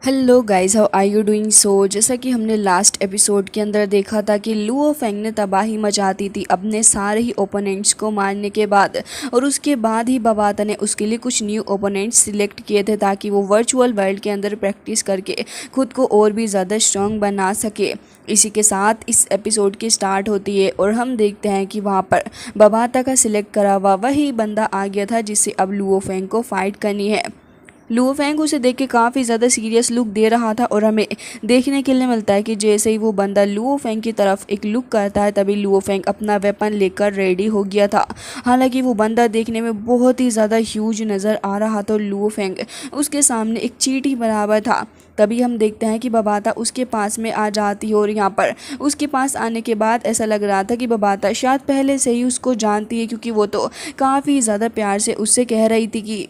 Hello guys, how are you doing. जैसा कि हमने लास्ट एपिसोड के अंदर देखा था कि लुओ फेंग ने तबाही मचाती थी अपने सारे ही ओपोनेंट्स को मारने के बाद, और उसके बाद ही बबाता ने उसके लिए कुछ न्यू ओपोनेंट्स सिलेक्ट किए थे ताकि वो वर्चुअल वर्ल्ड के अंदर प्रैक्टिस करके खुद को और भी ज़्यादा स्ट्रॉन्ग बना सके। इसी के साथ इस एपिसोड की स्टार्ट होती है और हम देखते हैं कि वहाँ पर बबाता का सिलेक्ट करा हुआ वही बंदा आ गया था जिससे अब लुओ फेंग को फाइट करनी है। लुओ फेंग उसे देख के काफ़ी ज़्यादा सीरियस लुक दे रहा था और हमें देखने के लिए मिलता है कि जैसे ही वो बंदा लुओ फेंग की तरफ एक लुक करता है तभी लुओ फेंग अपना वेपन लेकर रेडी हो गया था। हालांकि वो बंदा देखने में बहुत ही ज़्यादा ह्यूज नज़र आ रहा था। लुओ फेंग उसके सामने एक चींटी बराबर था। तभी हम देखते हैं कि बबाता उसके पास में आ जाती है और यहाँ पर उसके पास आने के बाद ऐसा लग रहा था कि बबाता शायद पहले से ही उसको जानती है, क्योंकि वो तो काफ़ी ज़्यादा प्यार से उससे कह रही थी कि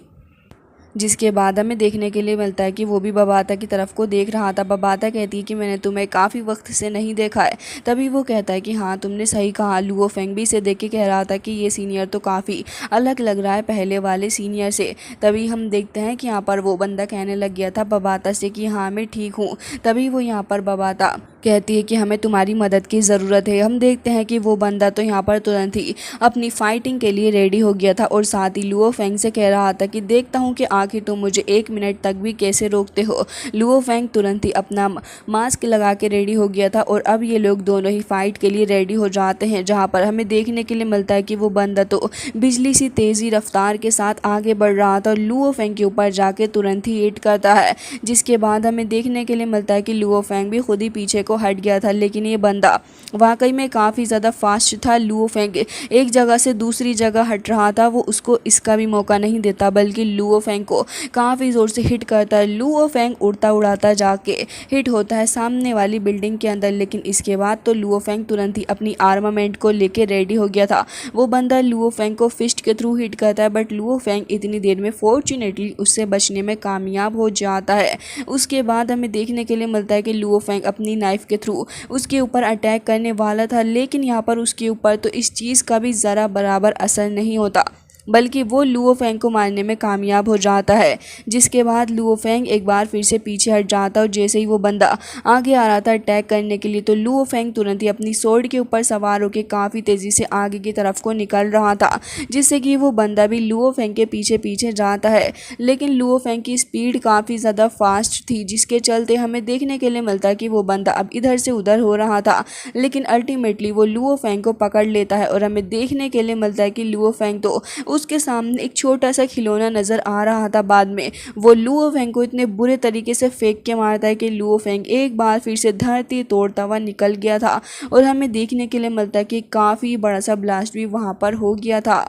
जिसके बाद हमें देखने के लिए मिलता है कि वो भी बबाता की तरफ को देख रहा था। बबाता कहती है कि मैंने तुम्हें काफ़ी वक्त से नहीं देखा है। तभी वो कहता है कि हाँ, तुमने सही कहा। लुओ फेंग भी इसे देख के कह रहा था कि ये सीनियर तो काफ़ी अलग लग रहा है पहले वाले सीनियर से। तभी हम देखते हैं कि यहाँ पर वो बंदा कहने लग गया था बबाता से कि हाँ, मैं ठीक हूँ। तभी वो यहाँ पर बबाता कहती है कि हमें तुम्हारी मदद की ज़रूरत है। हम देखते हैं कि वो बंदा तो यहाँ पर तुरंत ही अपनी फाइटिंग के लिए रेडी हो गया था और साथ ही लुओ फेंग से कह रहा था कि देखता हूँ कि आखिर तुम मुझे 1 मिनट तक भी कैसे रोकते हो। लुओ फेंग तुरंत ही अपना मास्क लगा के रेडी हो गया था और अब ये लोग दोनों ही फाइट के लिए रेडी हो जाते हैं, जहाँ पर हमें देखने के लिए मिलता है कि वो बंदा तो बिजली सी तेज़ी रफ्तार के साथ आगे बढ़ रहा था और लुओ फेंग के ऊपर जाके तुरंत ही हिट करता है। जिसके बाद हमें देखने के लिए मिलता है कि लुओ फेंग भी खुद ही पीछे को हट गया था, लेकिन ये बंदा वाकई में काफ़ी ज़्यादा फास्ट था। लुओ फेंग एक जगह से दूसरी जगह हट रहा था, वो उसको इसका भी मौका नहीं देता बल्कि लुओ फेंग को काफ़ी ज़ोर से हिट करता है। लुओ फेंग उड़ता उड़ाता जाके हिट होता है सामने वाली बिल्डिंग के अंदर, लेकिन इसके बाद तो लुओ फेंग तुरंत ही अपनी आर्मामेंट को लेके रेडी हो गया था। वो बंदा लुओ फेंग को फिस्ट के थ्रू हिट करता है, बट लुओ फेंग इतनी देर में फॉर्चुनेटली उससे बचने में कामयाब हो जाता है। उसके बाद हमें देखने के लिए मिलता है कि लुओ फेंग अपनी नाइफ के थ्रू उसके ऊपर अटैक करने वाला था, लेकिन यहाँ पर उसके ऊपर तो इस चीज़ का भी ज़रा बराबर असर नहीं होता, बल्कि वो लुओ फेंग को मारने में कामयाब हो जाता है। जिसके बाद लुओ फेंग एक बार फिर से पीछे हट जाता है और जैसे ही वो बंदा आगे आ रहा था अटैक करने के लिए, तो लुओ फेंग तुरंत ही अपनी स्वॉर्ड के ऊपर सवार होकर काफ़ी तेज़ी से आगे की तरफ को निकल रहा था, जिससे कि वो बंदा भी लुओ फेंग के पीछे पीछे जाता है। लेकिन लुओ फेंग की स्पीड काफ़ी ज़्यादा फास्ट थी, जिसके चलते हमें देखने के लिए मिलता है कि वो बंदा अब इधर से उधर हो रहा था, लेकिन अल्टीमेटली वो लुओ फेंग को पकड़ लेता है और हमें देखने के लिए मिलता है कि लुओ फेंग तो उसके सामने एक छोटा सा खिलौना नज़र आ रहा था। बाद में वो लुओ फेंग को इतने बुरे तरीके से फेंक के मारता है कि लुओ फेंग एक बार फिर से धरती तोड़ता हुआ निकल गया था और हमें देखने के लिए मिलता है कि काफ़ी बड़ा सा ब्लास्ट भी वहाँ पर हो गया था।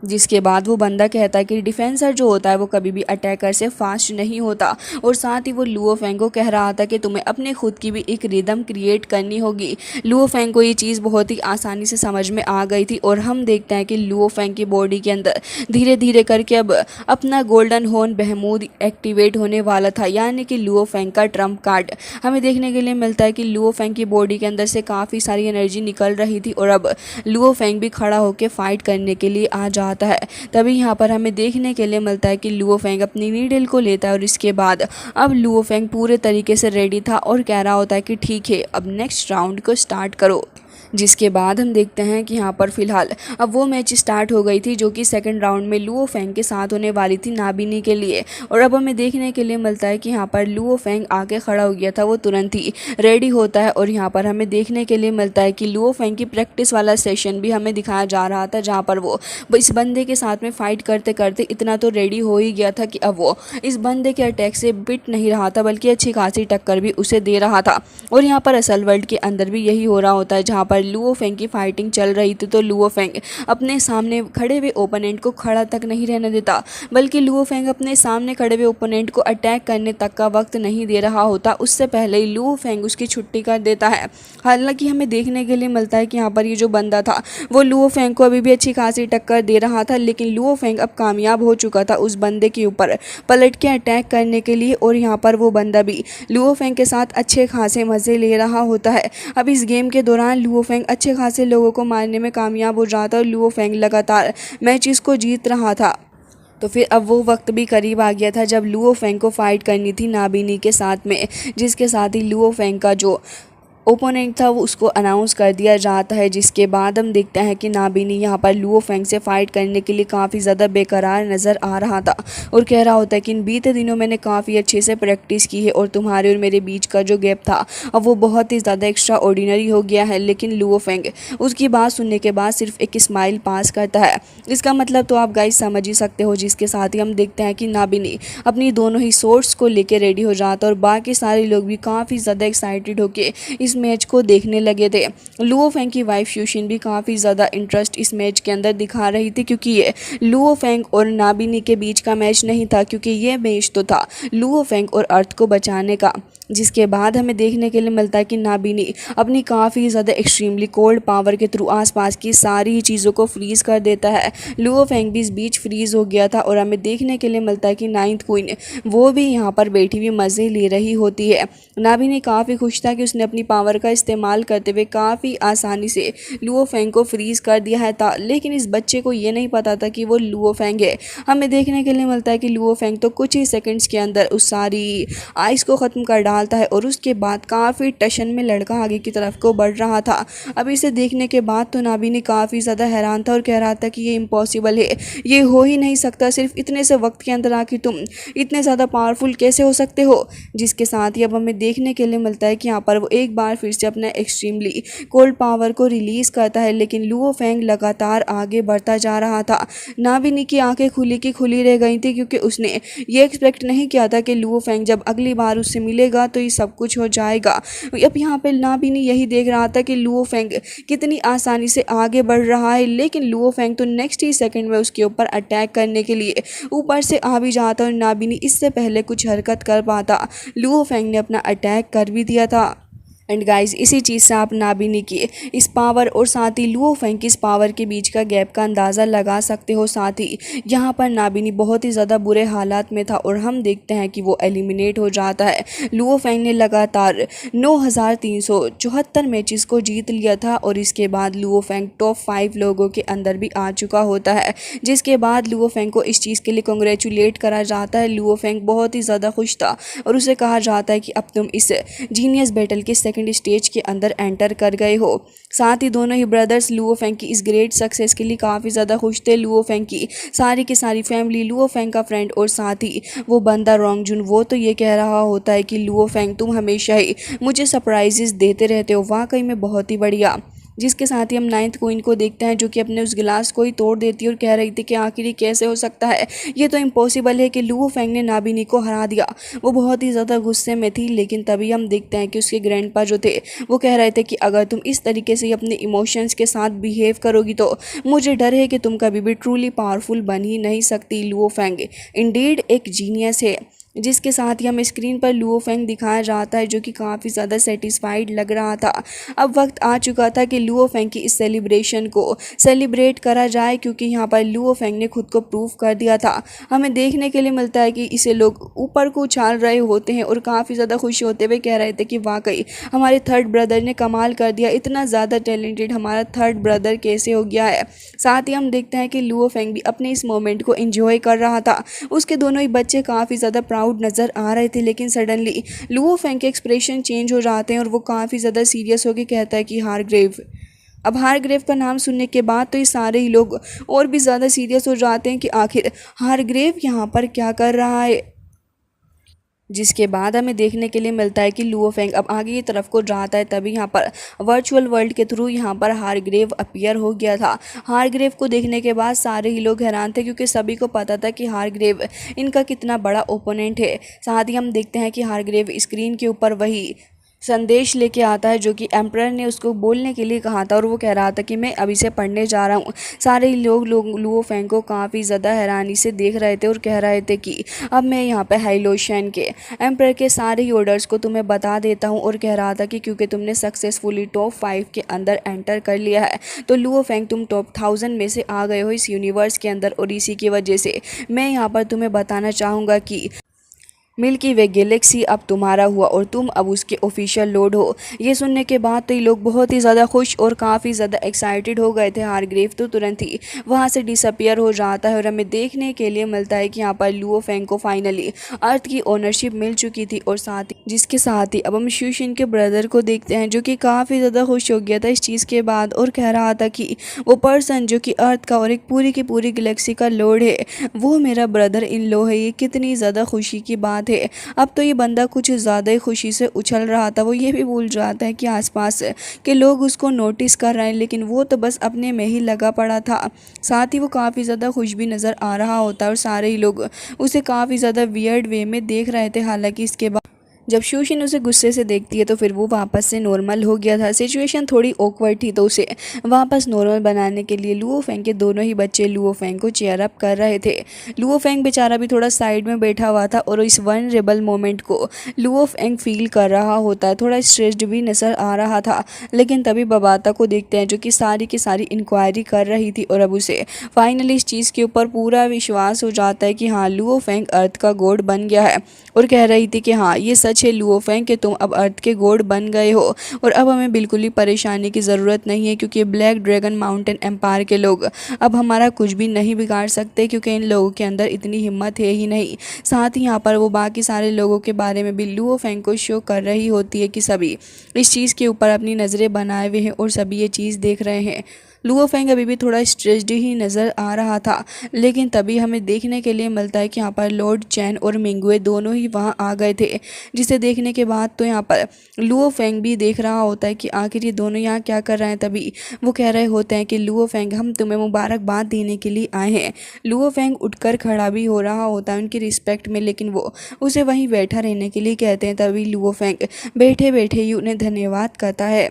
जिसके बाद वो बंदा कहता है कि डिफेंसर जो होता है वो कभी भी अटैकर से फास्ट नहीं होता, और साथ ही वो लुओ फेंग को कह रहा था कि तुम्हें अपने खुद की भी एक रिदम क्रिएट करनी होगी। लुओ फेंग को ये चीज़ बहुत ही आसानी से समझ में आ गई थी और हम देखते हैं कि लुओ फेंग की बॉडी के अंदर धीरे धीरे करके अब अपना गोल्डन हॉर्न बहमूद एक्टिवेट होने वाला था, यानी कि लुओ फेंग का ट्रम्प कार्ड। हमें देखने के लिए मिलता है कि लुओ फेंग की बॉडी के अंदर से काफ़ी सारी एनर्जी निकल रही थी और अब लुओ फेंग भी खड़ा होकर फाइट करने के लिए आ जाता है। तभी यहाँ पर हमें देखने के लिए मिलता है कि लुओ फेंग अपनी नीडल को लेता है और इसके बाद अब लुओ फेंग पूरे तरीके से रेडी था और कह रहा होता है कि ठीक है, अब नेक्स्ट राउंड को स्टार्ट करो। जिसके बाद हम देखते हैं कि यहाँ पर फ़िलहाल अब वो मैच स्टार्ट हो गई थी जो कि सेकंड राउंड में लुओ फेंग के साथ होने वाली थी नाबिनी के लिए, और अब हमें देखने के लिए मिलता है कि यहाँ पर लुओ फेंग आके खड़ा हो गया था। वो तुरंत ही रेडी होता है और यहाँ पर हमें देखने के लिए मिलता है कि लुओ फेंग की प्रैक्टिस वाला सेशन भी हमें दिखाया जा रहा था, जहाँ पर वो इस बंदे के साथ में फ़ाइट करते करते इतना तो रेडी हो ही गया था कि अब वो इस बंदे के अटैक से बिट नहीं रहा था, बल्कि अच्छी खासी टक्कर भी उसे दे रहा था। और यहाँ पर असल वर्ल्ड के अंदर भी यही हो रहा होता है, जहाँ पर लुओ फेंग की फाइटिंग चल रही थी तो लुओ फेंग अपने सामने खड़े हुए ओपोनेंट को खड़ा तक नहीं रहने देता, बल्कि लुओ फेंग अपने सामने खड़े हुए ओपोनेंट को अटैक करने तक का वक्त नहीं दे रहा होता, उससे पहले ही लुओ फेंग उसकी छुट्टी कर देता है। हालांकि हमें देखने के लिए मिलता है कि यहाँ पर ये जो बंदा था वो लुओ फेंग को अभी भी अच्छी खासी टक्कर दे रहा था, लेकिन लुओ फेंग अब कामयाब हो चुका था उस बंदे के ऊपर पलट के अटैक करने के लिए, और यहाँ पर वो बंदा भी लुओ फेंग के साथ अच्छे खासे मज़े ले रहा होता है। अब इस गेम के दौरान लुओ फेंग अच्छे खासे लोगों को मारने में कामयाब हो जाता है और लुओ फेंग लगातार मैचेस को जीत रहा था। तो फिर अब वो वक्त भी करीब आ गया था जब लुओ फेंग को फाइट करनी थी नाबिनी के साथ में, जिसके साथ ही लुओ फेंग का जो ओपोनेंट था वो उसको अनाउंस कर दिया जाता है। जिसके बाद हम देखते हैं कि नाबिनी यहाँ पर लुओ फेंग से फाइट करने के लिए काफ़ी ज़्यादा बेकरार नज़र आ रहा था और कह रहा होता है कि इन बीते दिनों मैंने काफ़ी अच्छे से प्रैक्टिस की है और तुम्हारे और मेरे बीच का जो गैप था अब वो बहुत ही ज़्यादा एक्स्ट्रा ऑर्डिनरी हो गया है। लेकिन लुओ फेंग उसकी बात सुनने के बाद सिर्फ एक स्माइल पास करता है। इसका मतलब तो आप गाइस समझ ही सकते हो। जिसके साथ ही हम देखते हैं कि नाबिनी अपनी दोनों ही सोर्ट्स को लेकर रेडी हो जाता है और बाकी सारे लोग भी काफ़ी ज़्यादा एक्साइटेड होकर इस मैच को देखने लगे थे। लुओ फेंग की वाइफ यूशिन भी काफ़ी ज़्यादा इंटरेस्ट इस मैच के अंदर दिखा रही थी, क्योंकि ये लुओ फेंग और नाबिनी के बीच का मैच नहीं था, क्योंकि ये मैच तो था लुओ फेंग और अर्थ को बचाने का। जिसके बाद हमें देखने के लिए मिलता है कि नाबिनी अपनी काफ़ी ज़्यादा एक्सट्रीमली कोल्ड पावर के थ्रू आसपास की सारी चीज़ों को फ्रीज़ कर देता है। लुओ फेंग भी इस बीच फ्रीज़ हो गया था और हमें देखने के लिए मिलता है कि नाइन्थ क्वीन वो भी यहाँ पर बैठी हुई मज़े ले रही होती है। नाबिनी काफ़ी खुश था कि उसने अपनी पावर का इस्तेमाल करते हुए काफ़ी आसानी से लुओ फेंग को फ्रीज़ कर दिया है था। लेकिन इस बच्चे को ये नहीं पता था कि वो लुओ फेंग है। हमें देखने के लिए मिलता है कि लुओ फेंग तो कुछ ही सेकंड्स के अंदर उस सारी आइस को ख़त्म कर डालता है और उसके बाद काफ़ी टेंशन में लड़का आगे की तरफ को बढ़ रहा था। अब इसे देखने के बाद तो नाबिनी काफ़ी ज़्यादा हैरान था और कह रहा था कि ये इम्पॉसिबल है, ये हो ही नहीं सकता। सिर्फ इतने से वक्त के अंदर आके तुम इतने ज़्यादा पावरफुल कैसे हो सकते हो। जिसके साथ ही अब हमें देखने के लिए मिलता है कि यहाँ पर वो एक बार फिर से अपना एक्सट्रीमली कोल्ड पावर को रिलीज़ करता है। लेकिन लुओ फेंग लगातार आगे बढ़ता जा रहा था। नाबिनी की आंखें खुली की खुली रह गई थी, क्योंकि उसने ये एक्सपेक्ट नहीं किया था कि लुओ फेंग जब अगली बार उससे मिलेगा तो ये सब कुछ हो जाएगा। अब यहाँ पे नाबिनी यही देख रहा था कि लुओ फेंग कितनी आसानी से आगे बढ़ रहा है, लेकिन लुओ फेंग तो नेक्स्ट ही सेकंड में उसके ऊपर अटैक करने के लिए ऊपर से आ भी जाता और नाबिनी इससे पहले कुछ हरकत कर पाता लुओ फेंग ने अपना अटैक कर भी दिया था। एंड गाइस इसी चीज़ से आप नाबिनी की इस पावर और साथ ही लुओ फेंग की इस पावर के बीच का गैप का अंदाज़ा लगा सकते हो। साथ ही यहाँ पर नाबिनी बहुत ही ज़्यादा बुरे हालात में था और हम देखते हैं कि वो एलिमिनेट हो जाता है। लुओ फेंग ने लगातार 9374 मैचेस को जीत लिया था और इसके बाद लुओ फेंग टॉप 5 लोगों के अंदर भी आ चुका होता है। जिसके बाद लुओ फेंग को इस चीज़ के लिए कॉन्ग्रेचुलेट करा जाता है। लुओ फेंग बहुत ही ज़्यादा खुश था और उसे कहा जाता है कि अब तुम इस जीनियस बैटल के सेकंड स्टेज के अंदर एंटर कर गए हो। साथ ही दोनों ही ब्रदर्स लुओ फेंग की इस ग्रेट सक्सेस के लिए काफ़ी ज़्यादा खुश थे। लुओ फेंग की सारी फैमिली, लुओ फेंग का फ्रेंड और साथ ही वो बंदा रोंगजुन, वो तो ये कह रहा होता है कि लुओ फेंग तुम हमेशा ही मुझे सरप्राइजेस देते रहते हो, वाकई में बहुत ही बढ़िया। जिसके साथ ही हम नाइन्थ क्वीन को देखते हैं जो कि अपने उस गिलास को ही तोड़ देती है और कह रही थी कि आखिर ये कैसे हो सकता है, ये तो इम्पॉसिबल है कि लुओ फेंग ने नाबिनी को हरा दिया। वो बहुत ही ज़्यादा गुस्से में थी, लेकिन तभी हम देखते हैं कि उसके ग्रैंडपा जो थे वो कह रहे थे कि अगर तुम इस तरीके से अपने इमोशंस के साथ बिहेव करोगी तो मुझे डर है कि तुम कभी भी ट्रूली पावरफुल बन ही नहीं सकती। लुओ फेंग इंडीड एक जीनियस है। जिसके साथ ही हमें स्क्रीन पर लुओ फेंग दिखाया जाता है जो कि काफ़ी ज़्यादा सेटिस्फाइड लग रहा था। अब वक्त आ चुका था कि लुओ फेंग की इस सेलिब्रेशन को सेलिब्रेट करा जाए, क्योंकि यहाँ पर लुओ फेंग ने खुद को प्रूव कर दिया था। हमें देखने के लिए मिलता है कि इसे लोग ऊपर को उछाल रहे होते हैं और काफ़ी ज़्यादा खुश होते हुए कह रहे थे कि वाकई हमारे थर्ड ब्रदर ने कमाल कर दिया, इतना ज़्यादा टैलेंटेड हमारा थर्ड ब्रदर कैसे हो गया है। साथ ही हम देखते हैं कि लुओ फेंग भी अपने इस मोमेंट को एंजॉय कर रहा था। उसके दोनों ही बच्चे काफ़ी ज़्यादा प्राउड नज़र आ रहे थे, लेकिन सडनली लुओ फेंग के एक्सप्रेशन चेंज हो जाते हैं और वो काफ़ी ज़्यादा सीरियस होकर कहता है कि हारग्रेव। अब हारग्रेव का नाम सुनने के बाद तो ये सारे ही लोग और भी ज़्यादा सीरियस हो जाते हैं कि आखिर हारग्रेव यहाँ पर क्या कर रहा है। जिसके बाद हमें देखने के लिए मिलता है कि लुओ फेंग अब आगे की तरफ को जाता है, तभी यहाँ पर वर्चुअल वर्ल्ड के थ्रू यहाँ पर हारग्रेव अपीयर हो गया था। हारग्रेव को देखने के बाद सारे ही लोग हैरान थे, क्योंकि सभी को पता था कि हारग्रेव इनका कितना बड़ा ओपोनेंट है। साथ ही हम देखते हैं कि हारग्रेव स्क्रीन के ऊपर वही संदेश लेके आता है जो कि एम्परर ने उसको बोलने के लिए कहा था और वो कह रहा था कि मैं अभी से पढ़ने जा रहा हूँ। सारे लोग लुओ फेंग को काफ़ी ज़्यादा हैरानी से देख रहे थे और कह रहे थे कि अब मैं यहाँ पे हाइलोशन के एम्परर के सारे ही ऑर्डर्स को तुम्हें बता देता हूँ। और कह रहा था कि क्योंकि तुमने सक्सेसफुली टॉप 5 के अंदर एंटर कर लिया है तो लुओ फेंग तुम टॉप 1000 में से आ गए हो इस यूनिवर्स के अंदर, और इसी की वजह से मैं यहाँ पर तुम्हें बताना चाहूँगा कि मिल्की वे गैलेक्सी अब तुम्हारा हुआ और तुम अब उसके ऑफिशियल लॉर्ड हो। ये सुनने के बाद तो ये लोग बहुत ही ज़्यादा खुश और काफ़ी ज़्यादा एक्साइटेड हो गए थे। हारग्रेव तो तुरंत ही वहाँ से डिसअपियर हो जाता है और हमें देखने के लिए मिलता है कि यहाँ पर लुओ फेंग को फाइनली अर्थ की ओनरशिप मिल चुकी थी और जिसके साथ ही अब हम शुशिन के ब्रदर को देखते हैं जो कि काफ़ी ज़्यादा खुश हो गया था इस चीज़ के बाद और कह रहा था कि वो पर्सन जो कि अर्थ का और एक पूरी की पूरी गैलेक्सी का लॉर्ड है वो मेरा ब्रदर इन लो है। ये कितनी ज़्यादा खुशी की बात है। अब तो ये बंदा कुछ ज़्यादा ही खुशी से उछल रहा था। वो ये भी भूल जाता है कि आसपास के लोग उसको नोटिस कर रहे हैं, लेकिन वो तो बस अपने में ही लगा पड़ा था। साथ ही वो काफ़ी ज़्यादा खुश भी नज़र आ रहा होता है और सारे ही लोग उसे काफ़ी ज़्यादा वियर्ड वे में देख रहे थे। हालांकि इसके बाद जब शुशिन उसे गुस्से से देखती है तो फिर वो वापस से नॉर्मल हो गया था। सिचुएशन थोड़ी ऑकवर्ड थी तो उसे वापस नॉर्मल बनाने के लिए लुओ फेंग के दोनों ही बच्चे लुओ फेंग को चेयर अप कर रहे थे। लुओ फेंग बेचारा भी थोड़ा साइड में बैठा हुआ था और इस वनरेबल मोमेंट को लुओ फेंग फील कर रहा होता है। थोड़ा स्ट्रेस्ड भी नज़र आ रहा था। लेकिन तभी बबाता को देखते हैं जो कि सारी की सारी इंक्वायरी कर रही थी और अब उसे फाइनली इस चीज़ के ऊपर पूरा विश्वास हो जाता है कि हाँ लुओ फेंग अर्थ का गॉड बन गया है और कह रही थी कि हाँ ये सच है लुओ फेंग कि तुम अब अर्थ के गॉड बन गए हो और अब हमें बिल्कुल ही परेशानी की ज़रूरत नहीं है क्योंकि ब्लैक ड्रैगन माउंटेन एम्पायर के लोग अब हमारा कुछ भी नहीं बिगाड़ सकते क्योंकि इन लोगों के अंदर इतनी हिम्मत है ही नहीं। साथ ही यहाँ पर वो बाकी सारे लोगों के बारे में भी लुओ फेंग को शो कर रही होती है कि सभी इस चीज़ के ऊपर अपनी नज़रें बनाए हुए हैं और सभी ये चीज़ देख रहे हैं। लुओ फेंग अभी भी थोड़ा स्ट्रेस्ड ही नज़र आ रहा था। लेकिन तभी हमें देखने के लिए मिलता है कि यहाँ पर लॉर्ड चैन और मिंगुए दोनों ही वहाँ आ गए थे, जिसे देखने के बाद तो यहाँ पर लुओ फेंग भी देख रहा होता है कि आखिर ये दोनों यहाँ क्या कर रहे हैं। तभी वो कह रहे होते हैं कि लुओ फेंग हम तुम्हें मुबारकबाद देने के लिए आए हैं। लुओ फेंग उठकर खड़ा भी हो रहा होता है उनकी रिस्पेक्ट में, लेकिन वो उसे वहीं बैठा रहने के लिए कहते हैं। तभी लुओ फेंग बैठे बैठे ही उन्हें धन्यवाद करता है,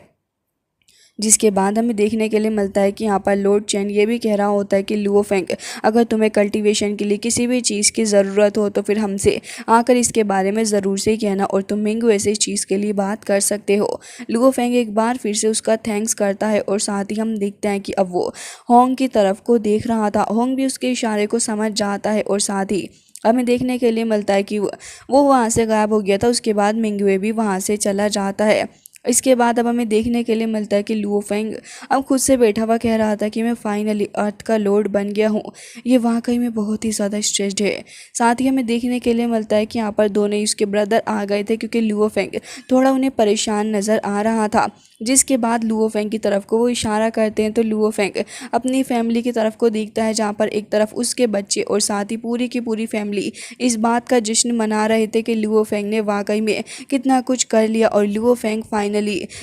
जिसके बाद हमें देखने के लिए मिलता है कि यहाँ पर लॉर्ड चैन ये भी कह रहा होता है कि लुओ फेंग अगर तुम्हें कल्टीवेशन के लिए किसी भी चीज़ की ज़रूरत हो तो फिर हमसे आकर इसके बारे में ज़रूर से कहना और तुम मिंगू ऐसे इस चीज़ के लिए बात कर सकते हो। लुओ फेंग एक बार फिर से उसका थैंक्स करता है और साथ ही हम देखते हैं कि अब वो होंग की तरफ को देख रहा था। होंग भी उसके इशारे को समझ जाता है और साथ ही हमें देखने के लिए मिलता है कि वो वहाँ से गायब हो गया था। उसके बाद मिंगुए भी वहाँ से चला जाता है। इसके बाद अब हमें देखने के लिए मिलता है कि लुओ फेंग अब खुद से बैठा हुआ कह रहा था कि मैं फाइनली अर्थ का लॉर्ड बन गया हूँ। ये वाकई में बहुत ही ज़्यादा स्ट्रेस्ड है। साथ ही हमें देखने के लिए मिलता है कि यहाँ पर दोनों ही उसके ब्रदर आ गए थे क्योंकि लुओ फेंग थोड़ा उन्हें परेशान नज़र आ रहा था। जिसके बाद लुओ फेंग की तरफ को वो इशारा करते हैं तो लुओ फेंग अपनी फैमिली की तरफ को देखता है, जहाँ पर एक तरफ उसके बच्चे और साथ ही पूरी की पूरी फैमिली इस बात का जश्न मना रहे थे कि लुओ फेंग ने वाकई में कितना कुछ कर लिया और लुओ फेंग फाइनली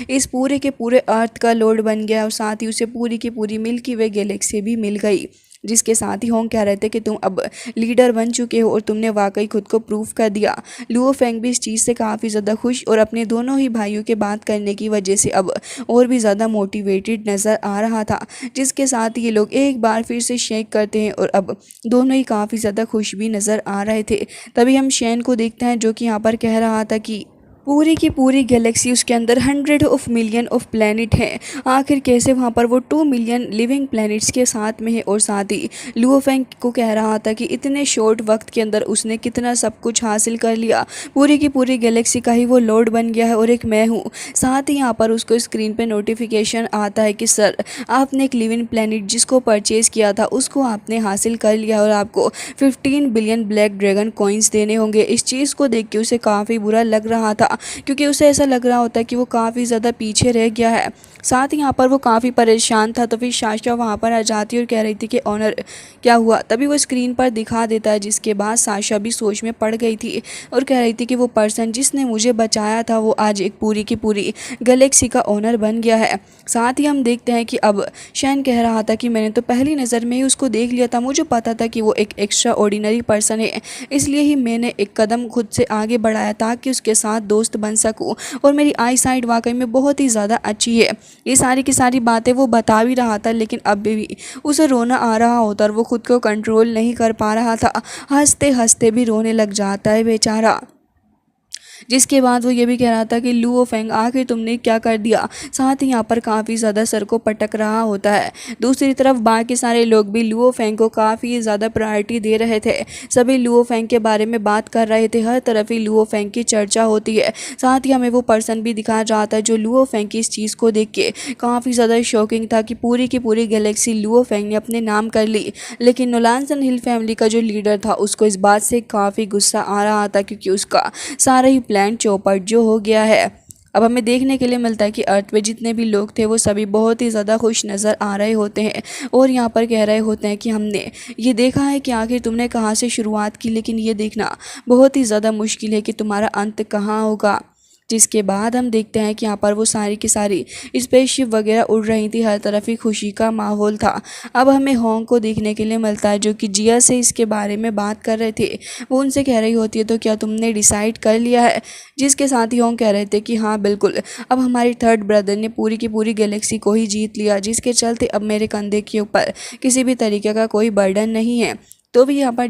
इस पूरे के पूरे अर्थ का लॉर्ड बन गया और साथ ही उसे पूरी की पूरी मिल्की वे गैलेक्सी भी मिल गई। जिसके साथ ही होंग कह रहे थे कि तुम अब लीडर बन चुके हो और तुमने वाकई खुद को प्रूव कर दिया। लुओ फेंग भी इस चीज़ से काफ़ी ज़्यादा खुश और अपने दोनों ही भाइयों के बात करने की वजह से अब और भी ज़्यादा मोटिवेटेड नज़र आ रहा था। जिसके साथ ये लोग एक बार फिर से शेक करते हैं और अब दोनों ही काफ़ी ज़्यादा खुश भी नज़र आ रहे थे। तभी हम शैन को देखते हैं जो कि यहाँ पर कह रहा था कि पूरी की पूरी गैलेक्सी उसके अंदर 100 ऑफ मिलियन ऑफ प्लैनेट हैं। आखिर कैसे वहाँ पर वो 2 मिलियन लिविंग प्लैनेट्स के साथ में है। और साथ ही लुओ फेंग को कह रहा था कि इतने शॉर्ट वक्त के अंदर उसने कितना सब कुछ हासिल कर लिया, पूरी की पूरी गैलेक्सी का ही वो लॉर्ड बन गया है और एक मैं हूँ। साथ ही यहाँ पर उसको स्क्रीन पे नोटिफिकेशन आता है कि सर आपने एक लिविंग प्लैनेट जिसको परचेज़ किया था उसको आपने हासिल कर लिया और आपको 15 बिलियन ब्लैक ड्रैगन कॉइन्स देने होंगे। इस चीज़ को देख के उसे काफ़ी बुरा लग रहा था क्योंकि उसे ऐसा लग रहा होता है कि वो काफ़ी ज़्यादा पीछे रह गया है। साथ ही यहाँ पर वो काफ़ी परेशान था। तो फिर साशा वहाँ पर आ जाती और कह रही थी कि ऑनर क्या हुआ। तभी वो स्क्रीन पर दिखा देता है, जिसके बाद साशा भी सोच में पड़ गई थी और कह रही थी कि वो पर्सन जिसने मुझे बचाया था वो आज एक पूरी की पूरी गैलेक्सी का ओनर बन गया है। साथ ही हम देखते हैं कि अब शैन कह रहा था कि मैंने तो पहली नज़र में ही उसको देख लिया था, मुझे पता था कि वो एक एक्स्ट्रा ऑर्डिनरी पर्सन है, इसलिए ही मैंने एक कदम खुद से आगे बढ़ाया ताकि उसके साथ दोस्त बन सकूं। और मेरी आई साइट वाकई में बहुत ही ज़्यादा अच्छी है। ये सारी की सारी बातें वो बता भी रहा था, लेकिन अब भी उसे रोना आ रहा होता और वो खुद को कंट्रोल नहीं कर पा रहा था। हंसते हंसते भी रोने लग जाता है बेचारा। जिसके बाद वो ये भी कह रहा था कि लुओ फेंग आखिर तुमने क्या कर दिया। साथ ही यहाँ पर काफ़ी ज़्यादा सर को पटक रहा होता है। दूसरी तरफ बाकी सारे लोग भी लुओ फेंग को काफ़ी ज़्यादा प्रायोरिटी दे रहे थे। सभी लुओ फेंग के बारे में बात कर रहे थे, हर तरफ ही लुओ फेंग की चर्चा होती है। साथ ही हमें वो पर्सन भी दिखाया जाता है जो लुओ फेंग की इस चीज़ को देख के काफ़ी ज़्यादा शॉकिंग था कि पूरी की पूरी गैलेक्सी लुओ फेंग ने अपने नाम कर ली। लेकिन नोलानसन हिल फैमिली का जो लीडर था उसको इस बात से काफ़ी गुस्सा आ रहा था, क्योंकि उसका सारा ही प्लान चौपट जो हो गया है। अब हमें देखने के लिए मिलता है कि अर्थ पे जितने भी लोग थे वो सभी बहुत ही ज़्यादा खुश नज़र आ रहे होते हैं और यहाँ पर कह रहे होते हैं कि हमने ये देखा है कि आखिर तुमने कहाँ से शुरुआत की, लेकिन ये देखना बहुत ही ज़्यादा मुश्किल है कि तुम्हारा अंत कहाँ होगा। जिसके बाद हम देखते हैं कि यहाँ पर वो सारी की सारी स्पेसशिप वगैरह उड़ रही थी, हर तरफ ही खुशी का माहौल था। अब हमें होंग को देखने के लिए मिलता है जो कि जिया से इसके बारे में बात कर रहे थे। वो उनसे कह रही होती है तो क्या तुमने डिसाइड कर लिया है। जिसके साथ ही होंग कह रहे थे कि हाँ बिल्कुल, अब हमारी थर्ड ब्रदर ने पूरी की पूरी गैलेक्सी को ही जीत लिया, जिसके चलते अब मेरे कंधे के ऊपर किसी भी तरीके का कोई बर्डन नहीं है। तो भी यहाँ पर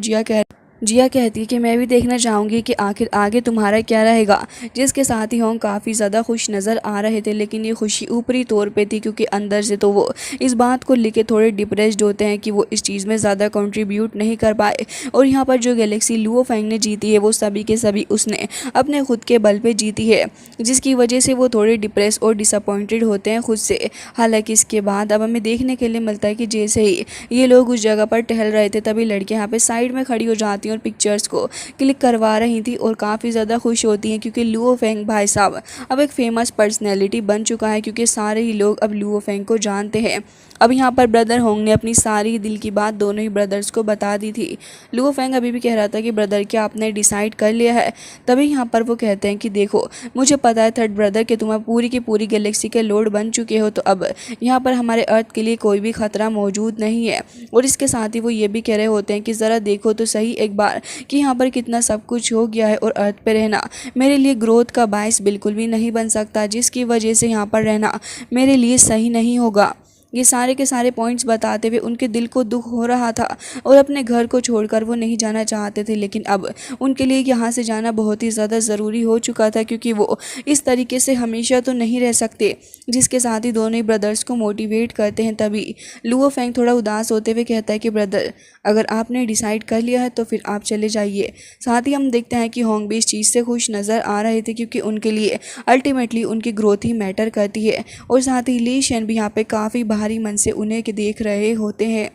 जिया कहती है कि मैं भी देखना चाहूँगी कि आखिर आगे तुम्हारा क्या रहेगा। जिसके साथ ही होंग काफ़ी ज़्यादा खुश नज़र आ रहे थे, लेकिन ये खुशी ऊपरी तौर पे थी, क्योंकि अंदर से तो वो इस बात को लेके थोड़े डिप्रेस्ड होते हैं कि वो इस चीज़ में ज़्यादा कंट्रीब्यूट नहीं कर पाए। और यहाँ पर जो गैलेक्सी लुओ फेंग ने जीती है वो सभी के सभी उसने अपने खुद के बल पे जीती है, जिसकी वजह से वो थोड़े डिप्रेस और डिसअपॉइंटेड होते हैं खुद से। हालांकि इसके बाद अब हमें देखने के लिए मिलता है कि जैसे ही ये लोग उस जगह पर टहल रहे थे तभी लड़कियाँ यहाँ पे साइड में खड़ी हो जाती और पिक्चर्स को क्लिक करवा रही थी और काफ़ी ज़्यादा खुश होती हैं, क्योंकि लुओ फेंग भाई साहब अब एक फेमस पर्सनैलिटी बन चुका है, क्योंकि सारे ही लोग अब लुओ फेंग को जानते हैं। अब यहाँ पर ब्रदर होंग ने अपनी सारी दिल की बात दोनों ही ब्रदर्स को बता दी थी। लुओ फेंग अभी भी कह रहा था कि ब्रदर क्या आपने डिसाइड कर लिया है। तभी यहाँ पर वो कहते हैं कि देखो मुझे पता है थर्ड ब्रदर कि तुम अब पूरी की पूरी गैलेक्सी के लॉर्ड बन चुके हो, तो अब यहाँ पर हमारे अर्थ के लिए कोई भी खतरा मौजूद नहीं है। और इसके साथ ही वो ये भी कह रहे होते हैं कि ज़रा देखो तो सही एक बार कि यहाँ पर कितना सब कुछ हो गया है और अर्थ पे रहना मेरे लिए ग्रोथ का बायस बिल्कुल भी नहीं बन सकता, जिसकी वजह से यहाँ पर रहना मेरे लिए सही नहीं होगा। ये सारे के सारे पॉइंट्स बताते हुए उनके दिल को दुख हो रहा था और अपने घर को छोड़कर वो नहीं जाना चाहते थे, लेकिन अब उनके लिए यहाँ से जाना बहुत ही ज़्यादा ज़रूरी हो चुका था, क्योंकि वो इस तरीके से हमेशा तो नहीं रह सकते। जिसके साथ ही दोनों ही ब्रदर्स को मोटिवेट करते हैं। तभी लुओ फेंग थोड़ा उदास होते हुए कहता है कि ब्रदर अगर आपने डिसाइड कर लिया है तो फिर आप चले जाइए। साथ ही हम देखते हैं कि होंग भी इस चीज़ से खुश नज़र आ रहे थे, क्योंकि उनके लिए अल्टीमेटली उनकी ग्रोथ ही मैटर करती है। और साथ ही ली शेन भी यहाँ पे काफ़ी भारी मन से उन्हें के देख रहे होते हैं,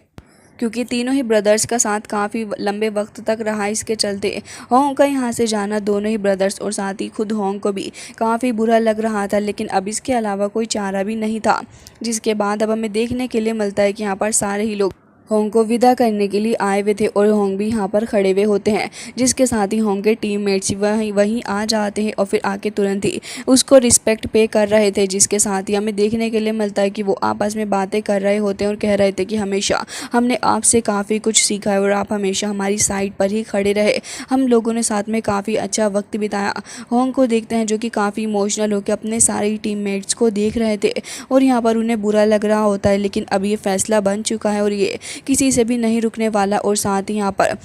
क्योंकि तीनों ही ब्रदर्स का साथ काफ़ी लंबे वक्त तक रहा। इसके चलते होंग का यहाँ से जाना दोनों ही ब्रदर्स और साथ ही खुद होंग को भी काफ़ी बुरा लग रहा था, लेकिन अब इसके अलावा कोई चारा भी नहीं था। जिसके बाद अब हमें देखने के लिए मिलता है कि यहाँ पर सारे ही लोग होंग को विदा करने के लिए आए हुए थे और होंग भी यहाँ पर खड़े हुए होते हैं। जिसके साथ ही होंग के टीममेट्स वहीं आ जाते हैं और फिर आके तुरंत ही उसको रिस्पेक्ट पे कर रहे थे। जिसके साथ ही हमें देखने के लिए मिलता है कि वो आपस में बातें कर रहे होते हैं और कह रहे थे कि हमेशा हमने आपसे काफ़ी कुछ सीखा है और आप हमेशा हमारी साइड पर ही खड़े रहे। हम लोगों ने साथ में काफ़ी अच्छा वक्त बिताया। होंग को देखते हैं जो कि काफ़ी इमोशनल होकर अपने सारे टीममेट्स को देख रहे थे और यहाँ पर उन्हें बुरा लग रहा होता है, लेकिन अब ये फैसला बन चुका है और ये किसी से भी नहीं रुकने वाला। और साथ ही यहाँ पर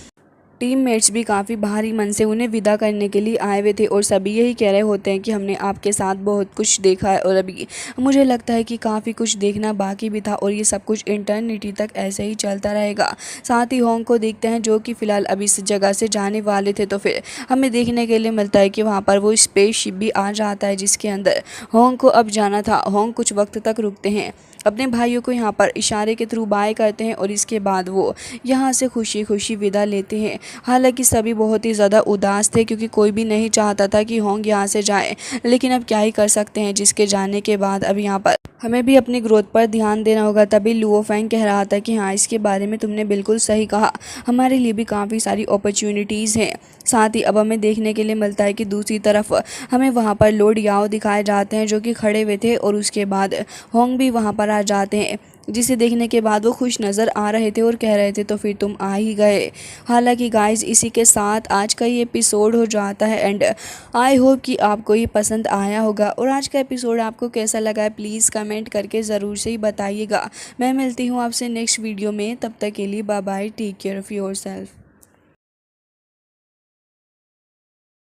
टीममेट्स भी काफ़ी भारी मन से उन्हें विदा करने के लिए आए हुए थे और सभी यही कह रहे होते हैं कि हमने आपके साथ बहुत कुछ देखा है और अभी मुझे लगता है कि काफ़ी कुछ देखना बाकी भी था और ये सब कुछ इटर्निटी तक ऐसे ही चलता रहेगा। साथ ही होंग को देखते हैं जो कि फ़िलहाल अभी इस जगह से जाने वाले थे, तो फिर हमें देखने के लिए मिलता है कि वहाँ पर वो स्पेसशिप भी आ जाता है जिसके अंदर होंग को अब जाना था। होंग कुछ वक्त तक रुकते हैं, अपने भाइयों को यहाँ पर इशारे के थ्रू बाय करते हैं और इसके बाद वो यहाँ से खुशी खुशी विदा लेते हैं। हालांकि सभी बहुत ही ज़्यादा उदास थे, क्योंकि कोई भी नहीं चाहता था कि होंग यहाँ से जाए, लेकिन अब क्या ही कर सकते हैं। जिसके जाने के बाद अब यहाँ पर हमें भी अपनी ग्रोथ पर ध्यान देना होगा। तभी लुओ फेंग कह रहा था कि हाँ इसके बारे में तुमने बिल्कुल सही कहा, हमारे लिए भी काफ़ी सारी अपॉर्चुनिटीज़ हैं। साथ ही अब हमें देखने के लिए मिलता है कि दूसरी तरफ हमें वहाँ पर लॉर्ड याओ दिखाए जाते हैं जो कि खड़े हुए थे और उसके बाद होंग भी वहाँ पर आ जाते हैं, जिसे देखने के बाद वो खुश नज़र आ रहे थे और कह रहे थे तो फिर तुम आ ही गए। हालांकि गाइस इसी के साथ आज का ये एपिसोड हो जाता है एंड आई होप कि आपको ये पसंद आया होगा। और आज का एपिसोड आपको कैसा लगा है प्लीज़ कमेंट करके ज़रूर से ही बताइएगा। मैं मिलती हूँ आपसे नेक्स्ट वीडियो में, तब तक के लिए bye bye, take care of yourself.